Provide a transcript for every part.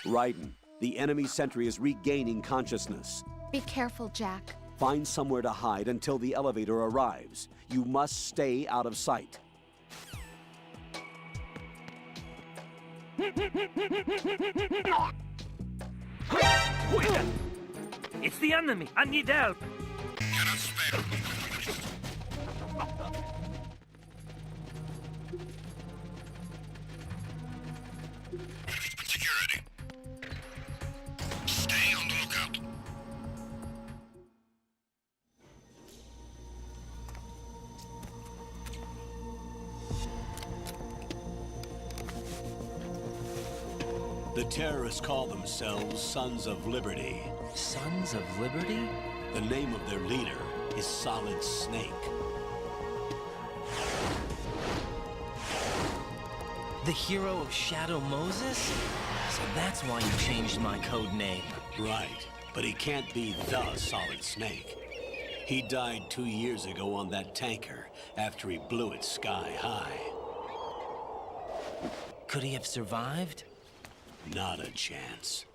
Raiden, the enemy sentry is regaining consciousness. Be careful, Jack. Find somewhere to hide until the elevator arrives. You must stay out of sight. It's the enemy! I need help! Cannot spare. Security. Stay on the lookout. The terrorists call themselves Sons of Liberty. Sons of Liberty? The name of their leader is Solid Snake. The hero of Shadow Moses? So that's why you changed my code name. Right, but he can't be the Solid Snake. He died 2 years ago on that tanker after he blew it sky high. Could he have survived? Not a chance.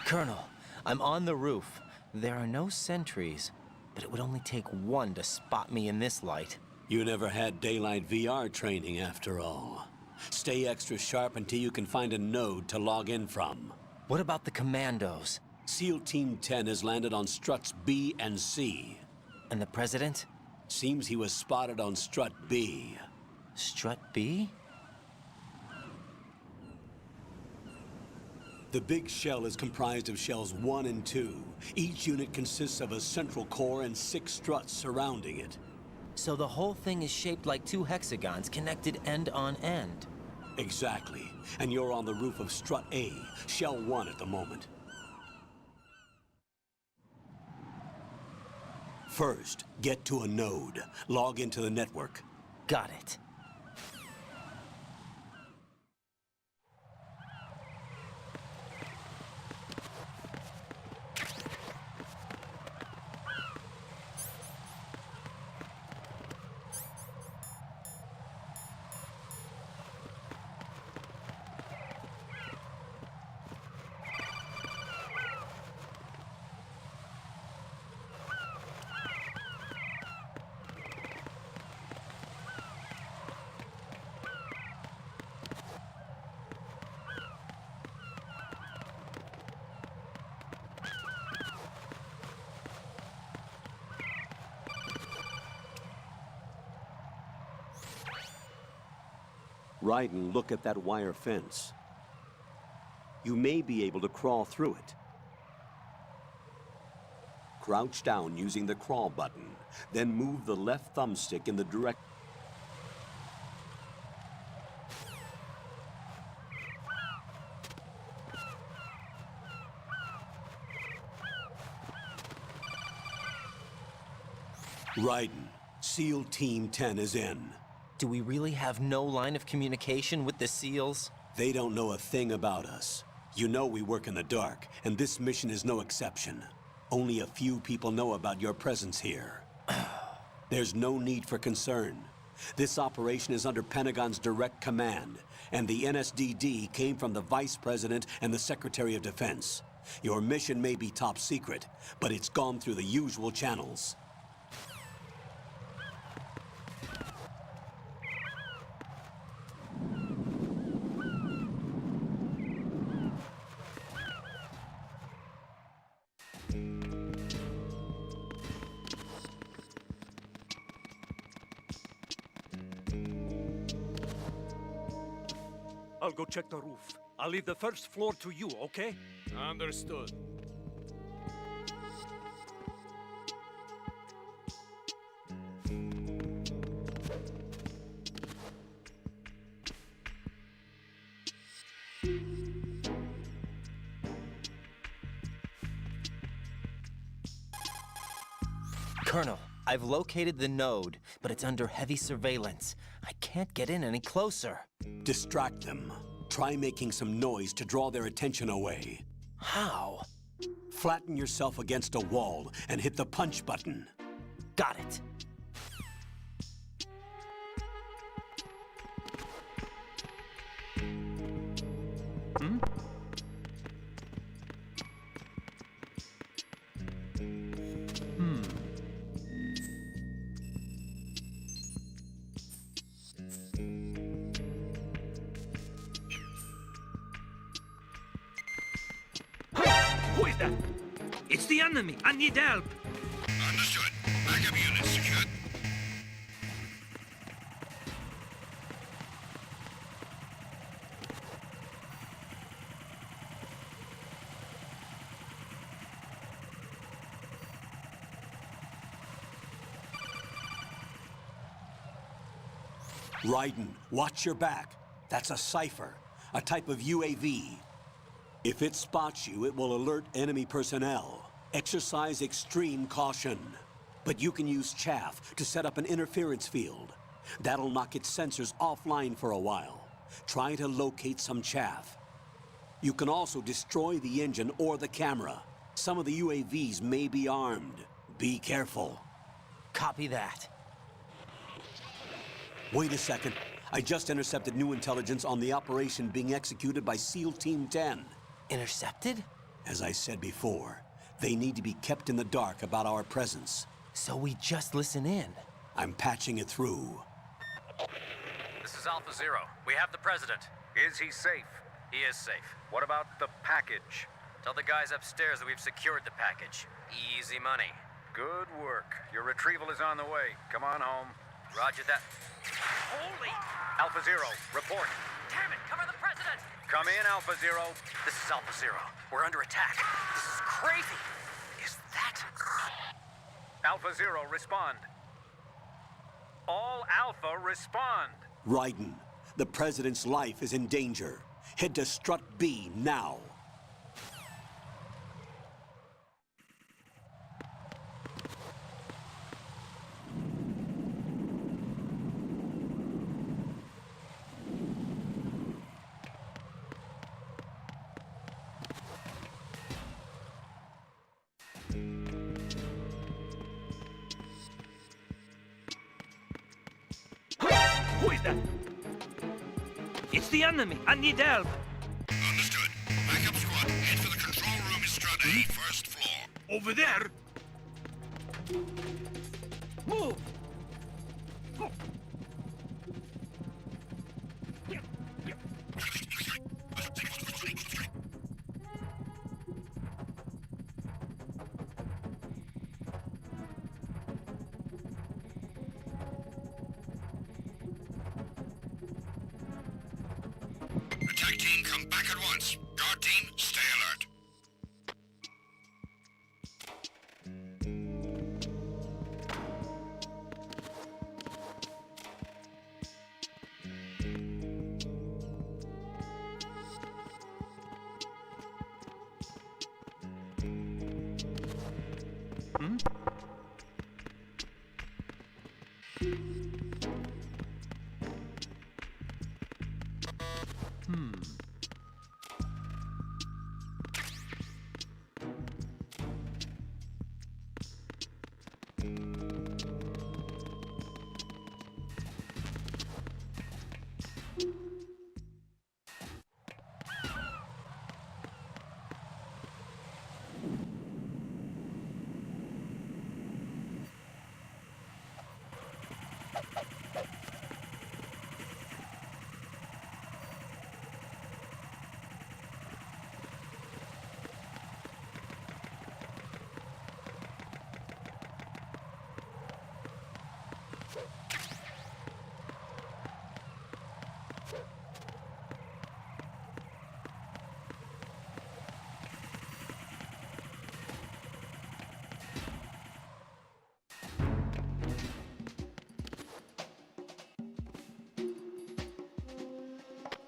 Colonel, I'm on the roof. There are no sentries, but it would only take one to spot me in this light. You never had daylight VR training after all. Stay extra sharp until you can find a node to log in from. What about the commandos? SEAL Team 10 has landed on struts B and C. And the president? Seems he was spotted on strut B. Strut B? The big shell is comprised of shells 1 and 2. Each unit consists of a central core and 6 struts surrounding it. So the whole thing is shaped like 2 hexagons connected end on end. Exactly. And you're on the roof of strut A, shell 1 at the moment. First, get to a node. Log into the network. Got it. Raiden, look at that wire fence. You may be able to crawl through it. Crouch down using the crawl button, then move the left thumbstick in the direct... Raiden, SEAL Team 10 is in. Do we really have no line of communication with the SEALs? They don't know a thing about us. You know we work in the dark, and this mission is no exception. Only a few people know about your presence here. There's no need for concern. This operation is under Pentagon's direct command, and the NSDD came from the Vice President and the Secretary of Defense. Your mission may be top secret, but it's gone through the usual channels. I'll go check the roof. I'll leave the first floor to you, okay? Understood. Colonel, I've located the node, but it's under heavy surveillance. I can't get in any closer. Distract them. Try making some noise to draw their attention away. How? Flatten yourself against a wall and hit the punch button. Got it. Who is that? It's the enemy. I need help. Understood. Backup units secured. Raiden, watch your back. That's a cipher, a type of UAV. If it spots you, it will alert enemy personnel. Exercise extreme caution. But you can use chaff to set up an interference field. That'll knock its sensors offline for a while. Try to locate some chaff. You can also destroy the engine or the camera. Some of the UAVs may be armed. Be careful. Copy that. Wait a second. I just intercepted new intelligence on the operation being executed by SEAL Team 10. Intercepted? As I said before, they need to be kept in the dark about our presence. So we just listen in. I'm patching it through. This is Alpha Zero. We have the president. Is he safe? He is safe. What about the package? Tell the guys upstairs that we've secured the package. Easy money. Good work. Your retrieval is on the way. Come on home. Roger that. Holy! Alpha Zero, report. Damn it! Cover the president! Come in, Alpha Zero. This is Alpha Zero. We're under attack. This is crazy. Is that... Alpha Zero, respond. All Alpha, respond. Raiden, the President's life is in danger. Head to Strut B now. Who is that? It's the enemy. I need help. Understood. Backup squad, head for the control room in Strut A, first floor. Over there. Move. Attack team, come back at once. Guard team, stay alert.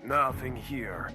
Nothing here.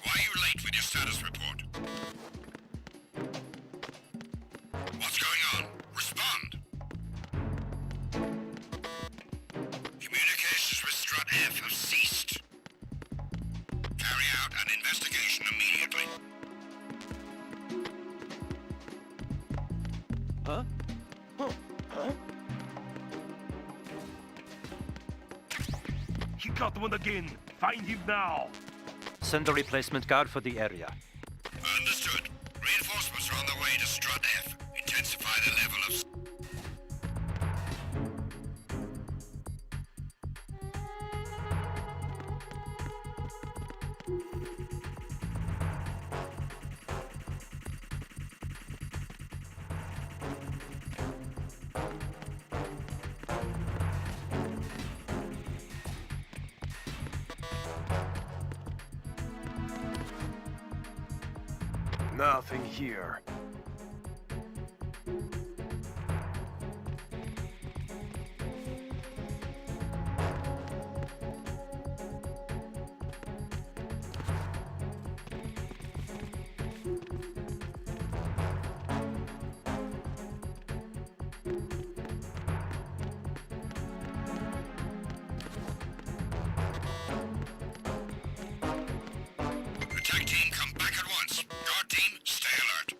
Why are you late with your status report? What's going on? Respond! Communications with Strut F have ceased. Carry out an investigation immediately. He got one again. Find him now. Send a replacement guard for the area. Understood. Reinforcements are on their way to Strut F. Intensify the level of... Nothing here. Attack team, come back at once. Guard team, stay alert.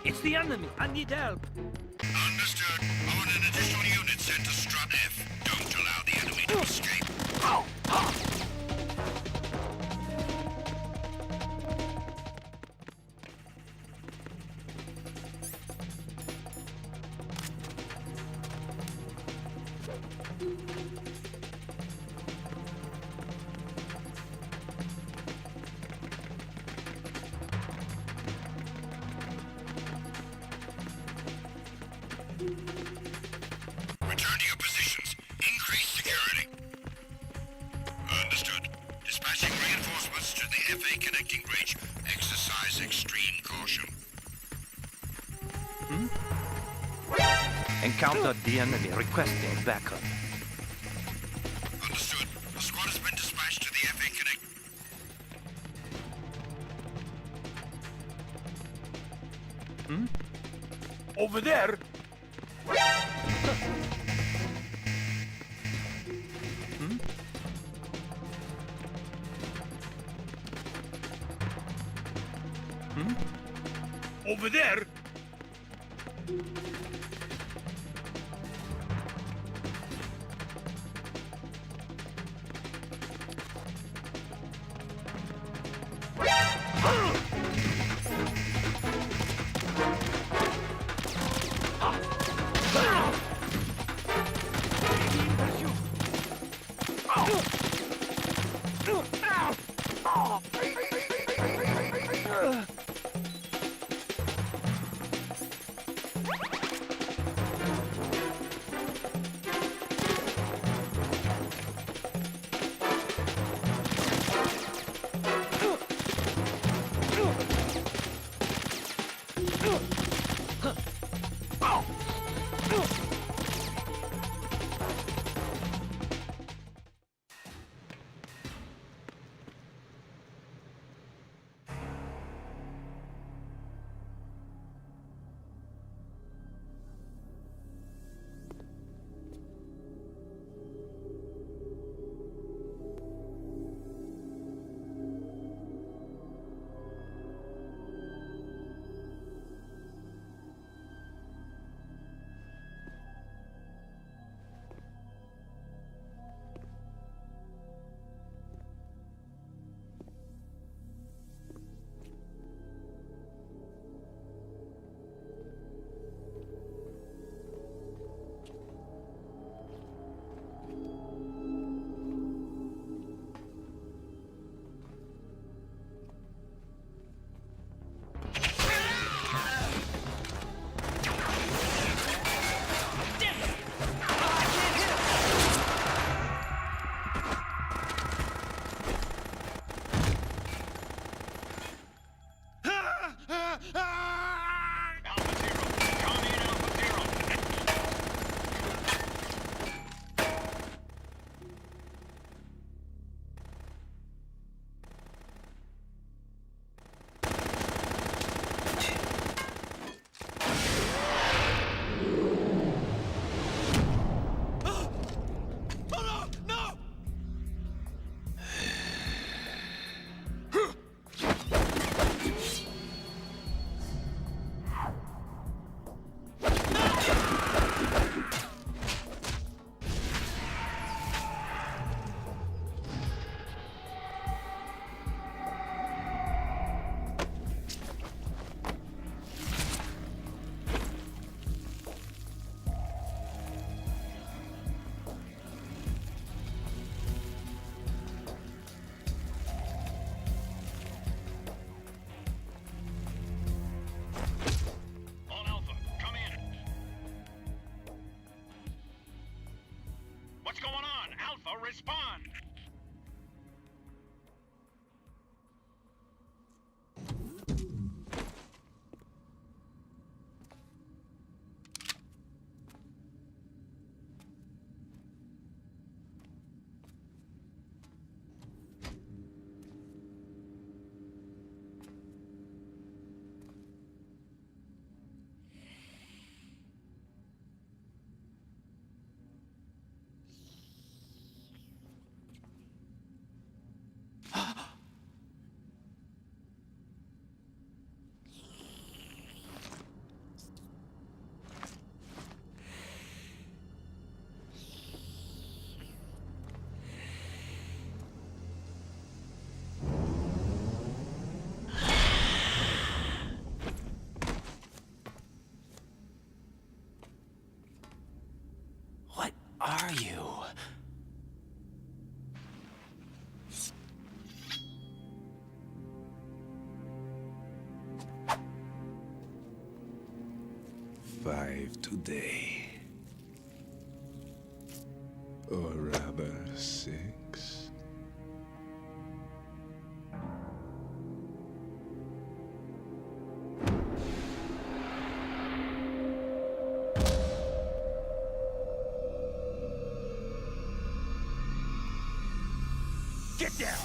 It's the enemy. I need help. Understood. I want an additional unit sent to Strut F. Don't allow the enemy to escape. Return to your positions. Increase security. Understood. Dispatching reinforcements to the FA connecting bridge. Exercise extreme caution. Encountered the enemy requesting backup. Understood. The squad has been dispatched to the FA connect... Over there. Over there. are you? Five today. Or rather, 6. Get down!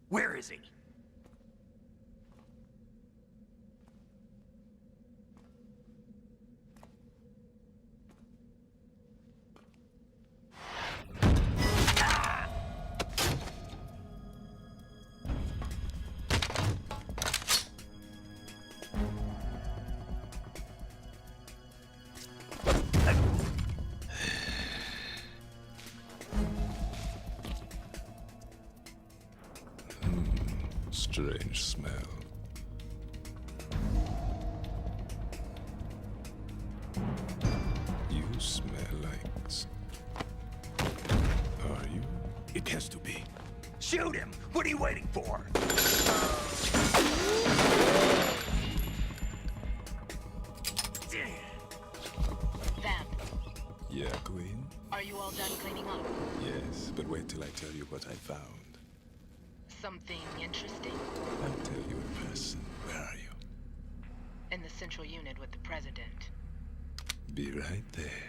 Where is he? Strange smell. You smell like... Are you? It has to be. Shoot him! What are you waiting for? Vamp, Yeah, Queen? are you all done cleaning up? Yes, but wait till I tell you what I found. Something interesting? I'll tell you in person. Where are you? In the central unit with the president. Be right there.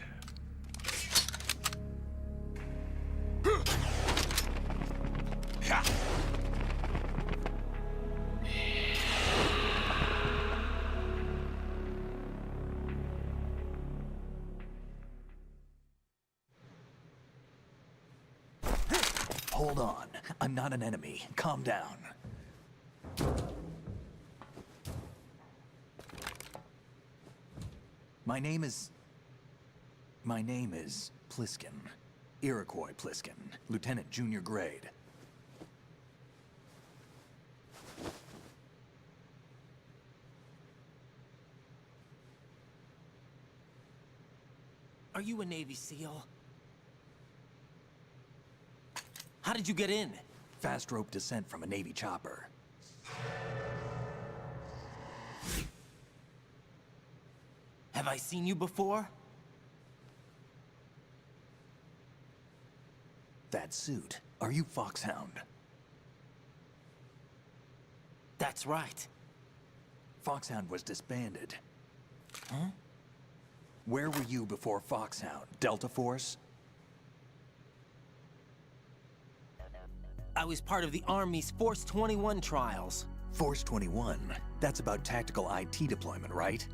Hold on. I'm not an enemy. Calm down. My name is Pliskin. Iroquois Pliskin. Lieutenant Junior Grade. Are you a Navy SEAL? How did you get in? Fast rope descent from a Navy chopper. Have I seen you before? That suit. Are you Foxhound? That's right. Foxhound was disbanded. Huh? Where were you before Foxhound? Delta Force? I was part of the Army's Force 21 trials. Force 21? That's about tactical IT deployment, right?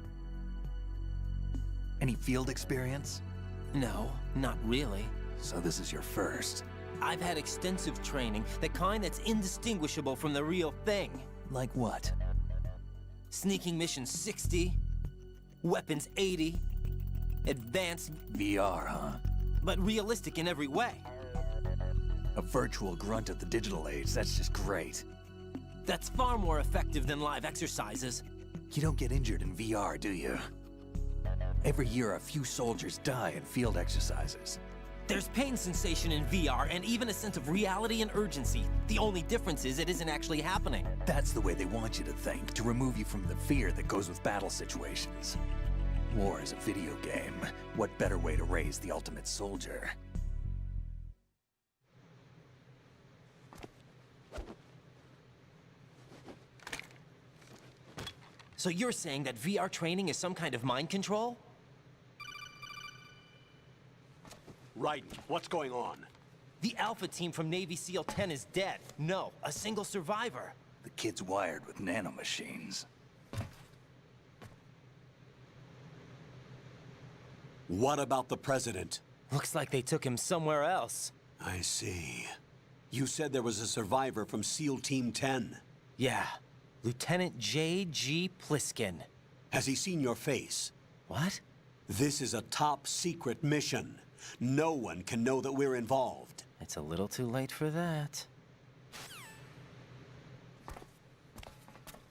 Any field experience? No, not really. So this is your first. I've had extensive training, the kind that's indistinguishable from the real thing. Like what? Sneaking mission 60, weapons 80, advanced, VR, huh? but realistic in every way. A virtual grunt of the digital age, that's just great. That's far more effective than live exercises. You don't get injured in VR, do you? Every year, a few soldiers die in field exercises. There's pain sensation in VR and even a sense of reality and urgency. The only difference is it isn't actually happening. That's the way they want you to think, to remove you from the fear that goes with battle situations. War is a video game. What better way to raise the ultimate soldier? So you're saying that VR training is some kind of mind control? Raiden, what's going on? The Alpha team from Navy SEAL 10 is dead. No, a single survivor. The kid's wired with nanomachines. What about the president? Looks like they took him somewhere else. I see. You said there was a survivor from SEAL Team 10. Yeah. Lieutenant J.G. Pliskin. Has he seen your face? What? This is a top-secret mission. No one can know that we're involved. It's a little too late for that.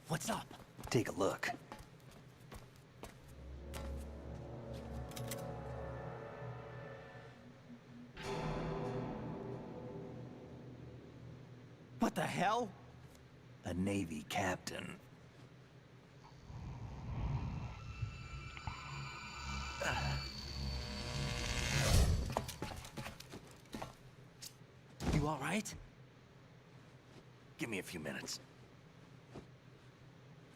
What's up? Take a look. What the hell? A Navy captain. You all right? Give me a few minutes.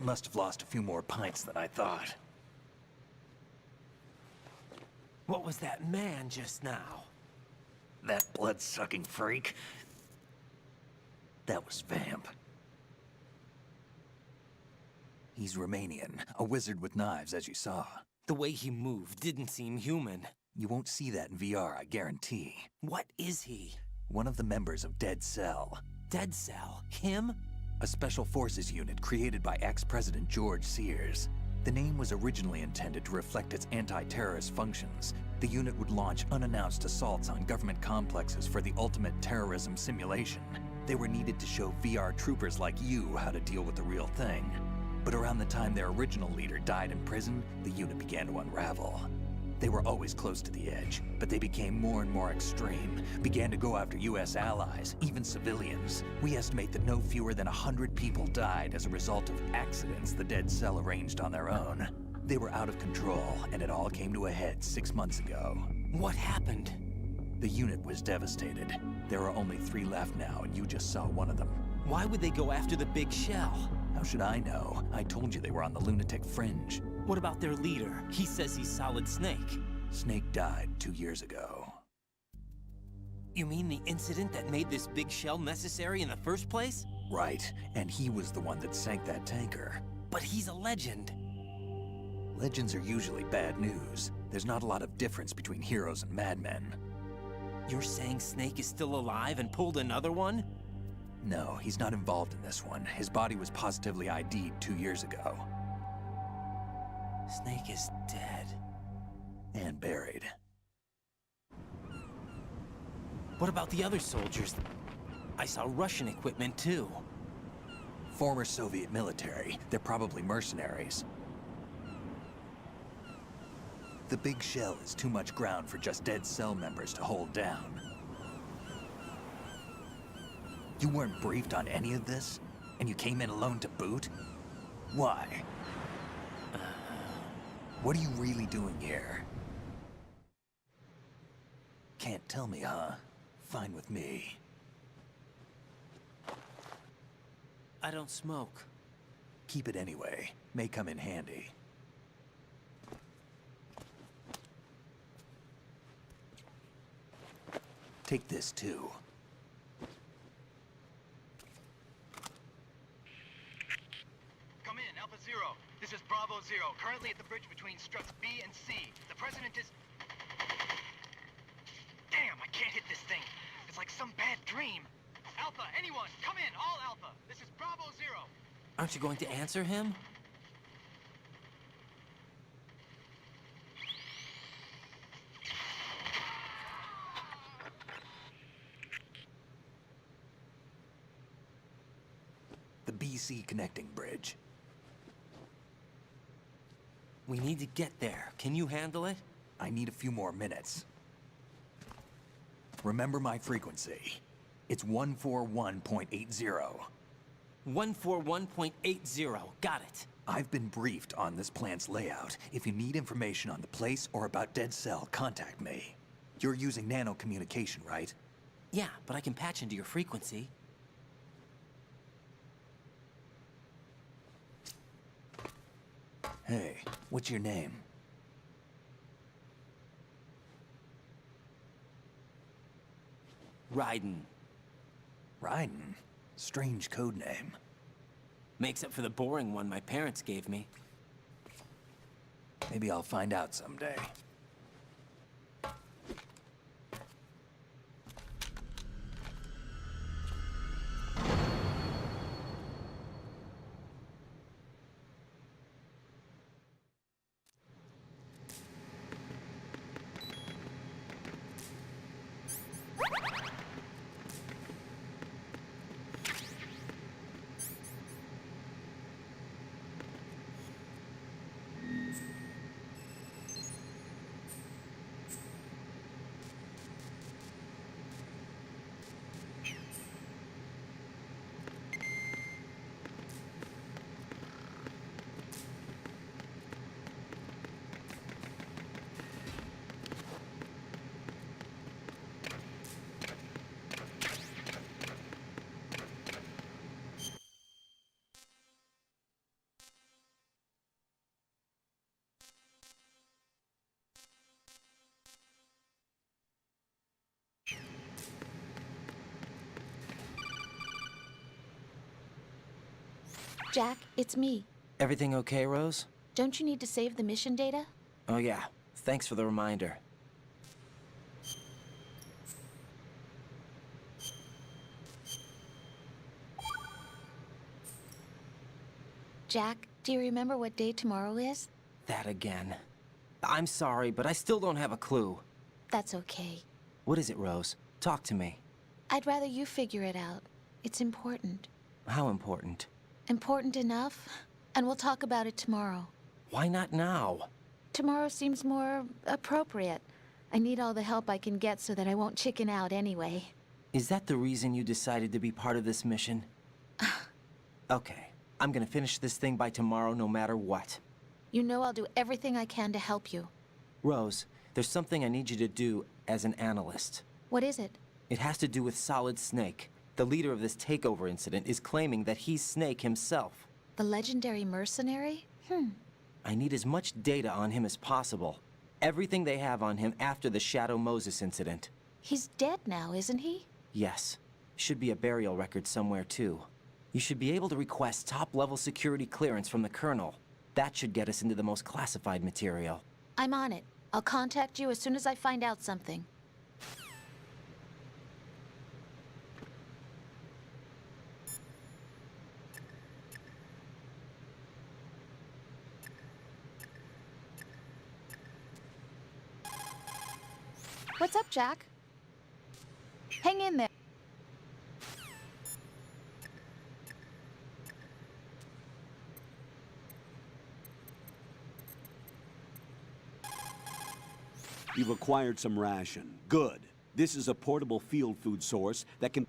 Must have lost a few more pints than I thought. What was that man just now? That blood-sucking freak? That was Vamp. He's Romanian, a wizard with knives, as you saw. The way he moved didn't seem human. You won't see that in VR, I guarantee. What is he? One of the members of Dead Cell. Dead Cell? Him? A special forces unit created by ex-President George Sears. The name was originally intended to reflect its anti-terrorist functions. The unit would launch unannounced assaults on government complexes for the ultimate terrorism simulation. They were needed to show VR troopers like you how to deal with the real thing. But around the time their original leader died in prison, the unit began to unravel. They were always close to the edge, but they became more and more extreme, began to go after US allies, even civilians. We estimate that no fewer than 100 people died as a result of accidents the Dead Cell arranged on their own. They were out of control, and it all came to a head 6 months ago. What happened? The unit was devastated. There are only 3 left now, and you just saw one of them. Why would they go after the big shell? How should I know? I told you they were on the lunatic fringe. What about their leader? He says he's Solid Snake. Snake died 2 years ago. You mean the incident that made this big shell necessary in the first place? Right, and he was the one that sank that tanker. But he's a legend. Legends are usually bad news. There's not a lot of difference between heroes and madmen. You're saying Snake is still alive and pulled another one? No, he's not involved in this one. His body was positively ID'd 2 years ago. Snake is dead. And buried. What about the other soldiers? I saw Russian equipment too. Former Soviet military. They're probably mercenaries. The big shell is too much ground for just Dead Cell members to hold down. You weren't briefed on any of this? And you came in alone to boot? Why? What are you really doing here? Can't tell me, huh? Fine with me. I don't smoke. Keep it anyway. May come in handy. Take this too. Come in, Alpha Zero. This is Bravo Zero, currently at the bridge between struts B and C. The President is... Damn, I can't hit this thing. It's like some bad dream. Alpha, anyone, come in, all Alpha. This is Bravo Zero. Aren't you going to answer him? The BC connecting bridge. We need to get there. Can you handle it? I need a few more minutes. Remember my frequency. It's 141.80. 141.80. Got it. I've been briefed on this plant's layout. If you need information on the place or about Dead Cell, contact me. You're using nano communication, right? Yeah, but I can patch into your frequency. Hey, what's your name? Raiden. Raiden? Strange code name. Makes up for the boring one my parents gave me. Maybe I'll find out someday. Jack, it's me. Everything okay, Rose? Don't you need to save the mission data? Oh yeah, thanks for the reminder. Jack, do you remember what day tomorrow is? That again. I'm sorry, but I still don't have a clue. That's okay. What is it, Rose? Talk to me. I'd rather you figure it out. It's important. How important? Important enough? And we'll talk about it tomorrow. Why not now? Tomorrow seems more appropriate. I need all the help I can get so that I won't chicken out anyway. Is that the reason you decided to be part of this mission? Okay, I'm gonna finish this thing by tomorrow no matter what. You know I'll do everything I can to help you. Rose, there's something I need you to do as an analyst. What is it? It has to do with Solid Snake. The leader of this takeover incident is claiming that he's Snake himself. The legendary mercenary? I need as much data on him as possible. Everything they have on him after the Shadow Moses incident. He's dead now, isn't he? Yes. Should be a burial record somewhere, too. You should be able to request top-level security clearance from the Colonel. That should get us into the most classified material. I'm on it. I'll contact you as soon as I find out something. What's up, Jack? Hang in there. You've acquired some ration. Good. This is a portable field food source that can...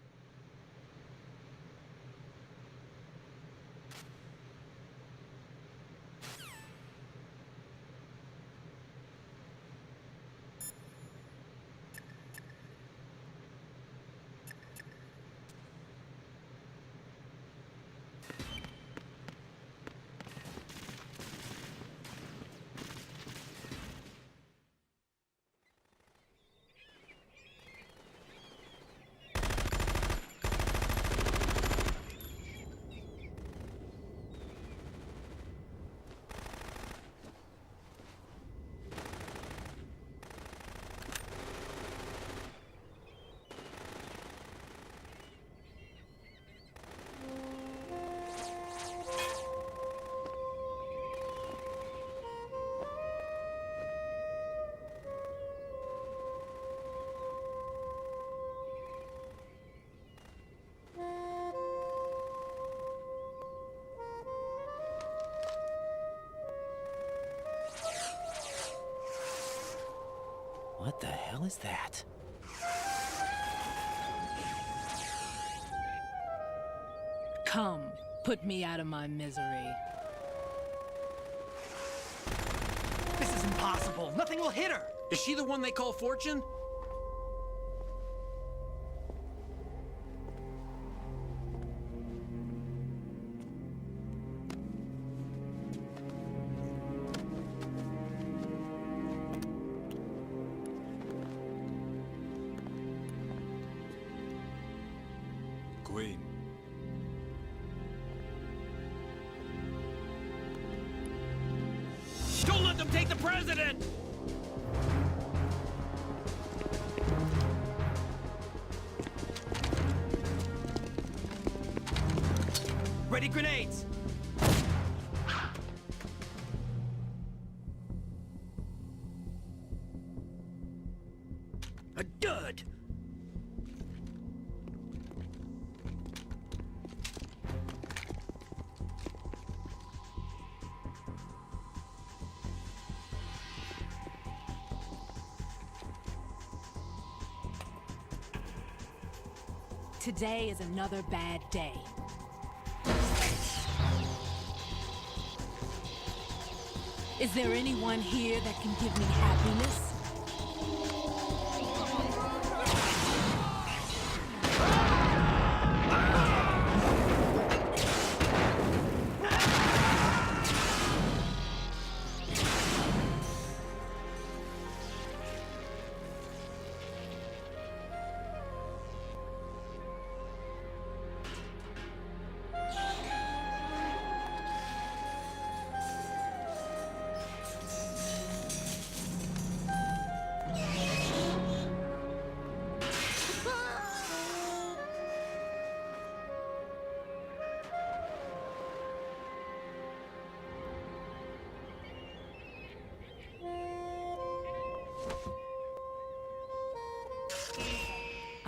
What the hell is that? Come, put me out of my misery. This is impossible. Nothing will hit her. Is she the one they call Fortune? Queen. Don't let them take the president! Ready grenades! A dud! Today is another bad day. Is there anyone here that can give me happiness?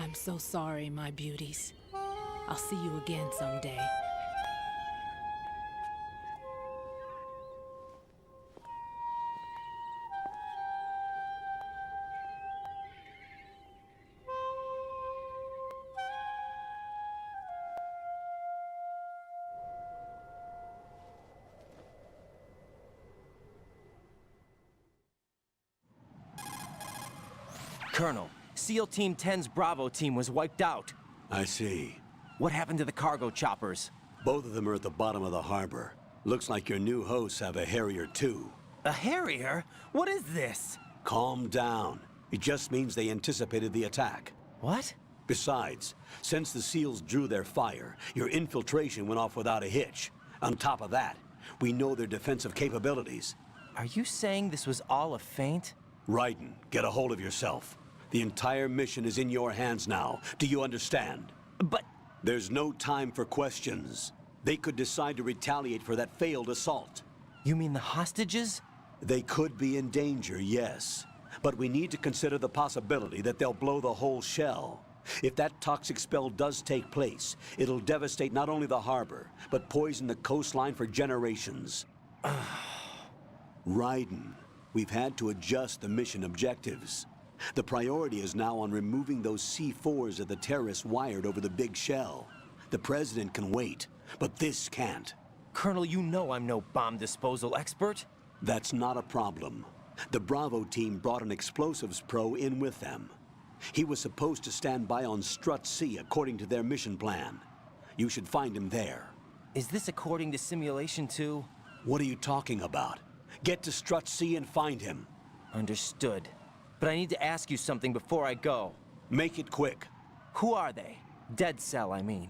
I'm so sorry, my beauties. I'll see you again someday. Colonel, SEAL Team 10's Bravo team was wiped out. I see. What happened to the cargo choppers? Both of them are at the bottom of the harbor. Looks like your new hosts have a Harrier too. A Harrier? What is this? Calm down. It just means they anticipated the attack. What? Besides, since the SEALs drew their fire, your infiltration went off without a hitch. On top of that, we know their defensive capabilities. Are you saying this was all a feint? Raiden, get a hold of yourself. The entire mission is in your hands now. Do you understand? But... There's no time for questions. They could decide to retaliate for that failed assault. You mean the hostages? They could be in danger, yes. But we need to consider the possibility that they'll blow the whole shell. If that toxic spell does take place, it'll devastate not only the harbor, but poison the coastline for generations. Raiden, we've had to adjust the mission objectives. The priority is now on removing those C4s that the terrorists wired over the big shell. The President can wait, but this can't. Colonel, you know I'm no bomb disposal expert. That's not a problem. The Bravo team brought an explosives pro in with them. He was supposed to stand by on Strut C according to their mission plan. You should find him there. Is this according to Simulation 2? What are you talking about? Get to Strut C and find him. Understood. But I need to ask you something before I go. Make it quick. Who are they? Dead Cell, I mean.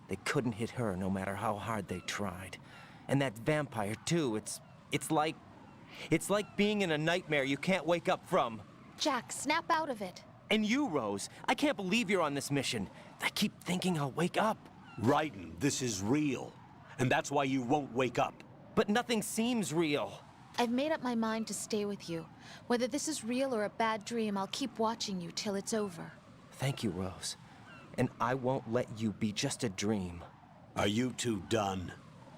They couldn't hit her no matter how hard they tried. And that vampire, too, it's like being in a nightmare you can't wake up from. Jack, snap out of it. And you, Rose, I can't believe you're on this mission. I keep thinking I'll wake up. Raiden, this is real. And that's why you won't wake up. But nothing seems real. I've made up my mind to stay with you. Whether this is real or a bad dream, I'll keep watching you till it's over. Thank you, Rose. And I won't let you be just a dream. Are you two done?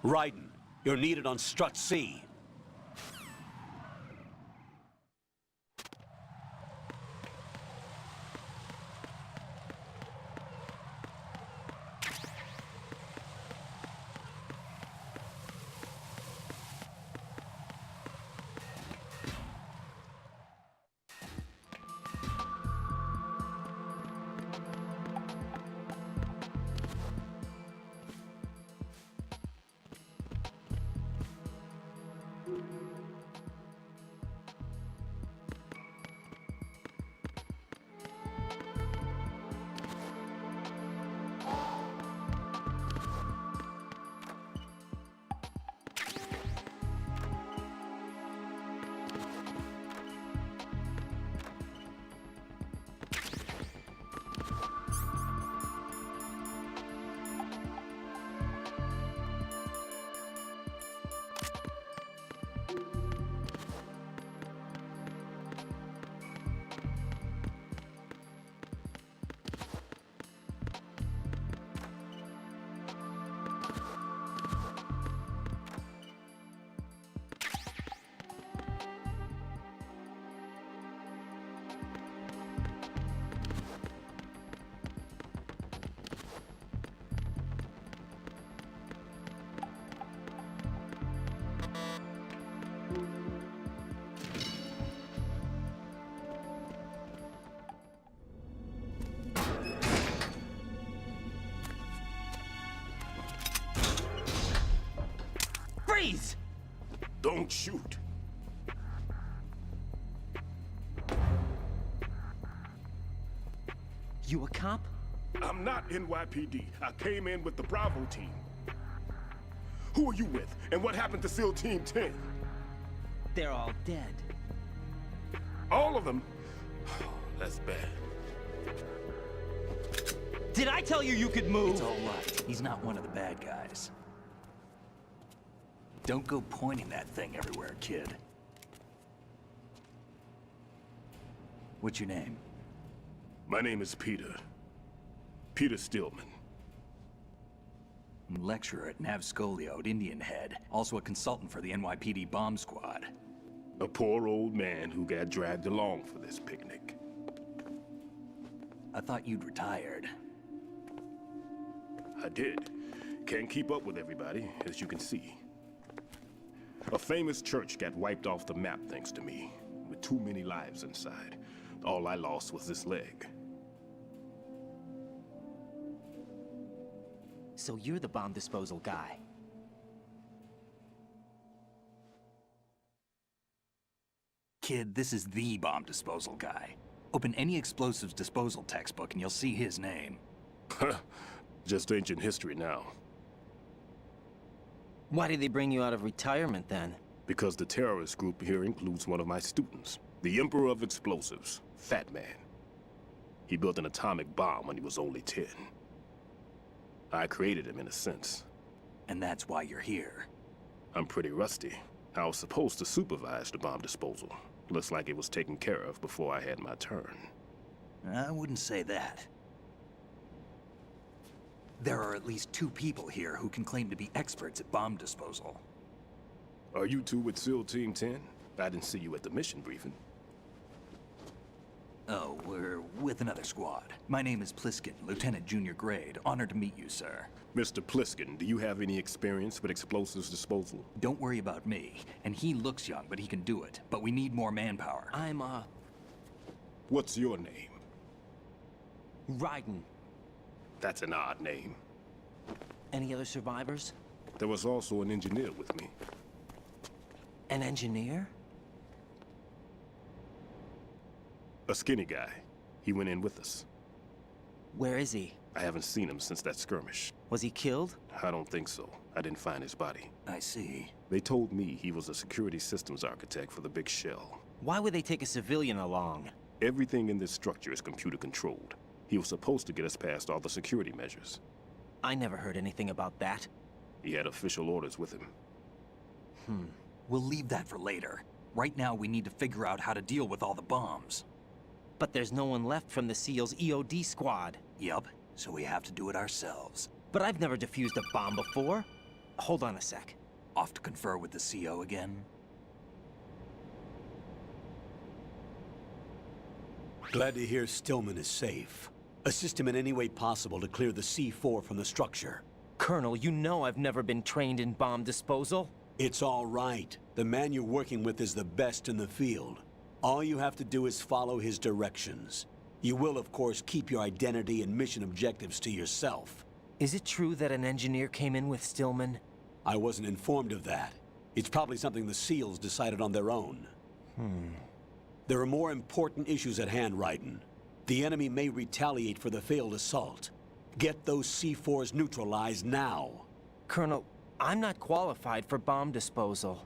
Raiden, you're needed on Strut C. Freeze! Don't shoot. You a cop? I'm not NYPD. I came in with the Bravo team. Who are you with? And what happened to SEAL Team 10? They're all dead. All of them? That's bad. Did I tell you you could move? It's all right. He's not one of the bad guys. Don't go pointing that thing everywhere, kid. What's your name? My name is Peter. Peter Stillman. Lecturer at Navscolio at Indian Head, also a consultant for the NYPD bomb squad. A poor old man who got dragged along for this picnic. I thought you'd retired. I did. Can't keep up with everybody, as you can see. A famous church got wiped off the map thanks to me, with too many lives inside. All I lost was this leg. So you're the bomb disposal guy. Kid, this is the bomb disposal guy. Open any explosives disposal textbook and you'll see his name. Just ancient history now. Why did they bring you out of retirement then? Because the terrorist group here includes one of my students, the Emperor of Explosives, Fat Man. He built an atomic bomb when he was only 10. I created him in a sense. And that's why you're here. I'm pretty rusty. I was supposed to supervise the bomb disposal. Looks like it was taken care of before I had my turn. I wouldn't say that. There are at least 2 people here who can claim to be experts at bomb disposal. Are you two with SEAL Team 10? I didn't see you at the mission briefing. Oh, we're with another squad. My name is Pliskin, Lieutenant Junior Grade. Honored to meet you, sir. Mr. Pliskin, do you have any experience with explosives disposal? Don't worry about me. And he looks young, but he can do it. But we need more manpower. I'm, What's your name? Raiden. That's an odd name. Any other survivors? There was also an engineer with me. An engineer? A skinny guy. He went in with us. Where is he? I haven't seen him since that skirmish. Was he killed? I don't think so. I didn't find his body. I see. They told me he was a security systems architect for the big shell. Why would they take a civilian along? Everything in this structure is computer controlled. He was supposed to get us past all the security measures. I never heard anything about that. He had official orders with him. We'll leave that for later. Right now, we need to figure out how to deal with all the bombs. But there's no one left from the SEAL's EOD squad. Yup, so we have to do it ourselves. But I've never defused a bomb before. Hold on a sec. Off to confer with the CO again? Glad to hear Stillman is safe. Assist him in any way possible to clear the C4 from the structure. Colonel, you know I've never been trained in bomb disposal. It's all right. The man you're working with is the best in the field. All you have to do is follow his directions. You will, of course, keep your identity and mission objectives to yourself. Is it true that an engineer came in with Stillman? I wasn't informed of that. It's probably something the SEALs decided on their own. There are more important issues at hand, Raiden. The enemy may retaliate for the failed assault. Get those C4s neutralized now. Colonel, I'm not qualified for bomb disposal.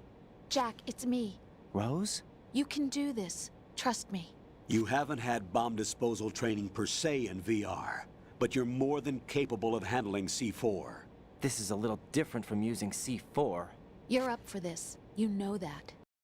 Jack, it's me. Rose? You can do this. Trust me. You haven't had bomb disposal training per se in VR, but you're more than capable of handling C4. This is a little different from using C4. You're up for this. You know that.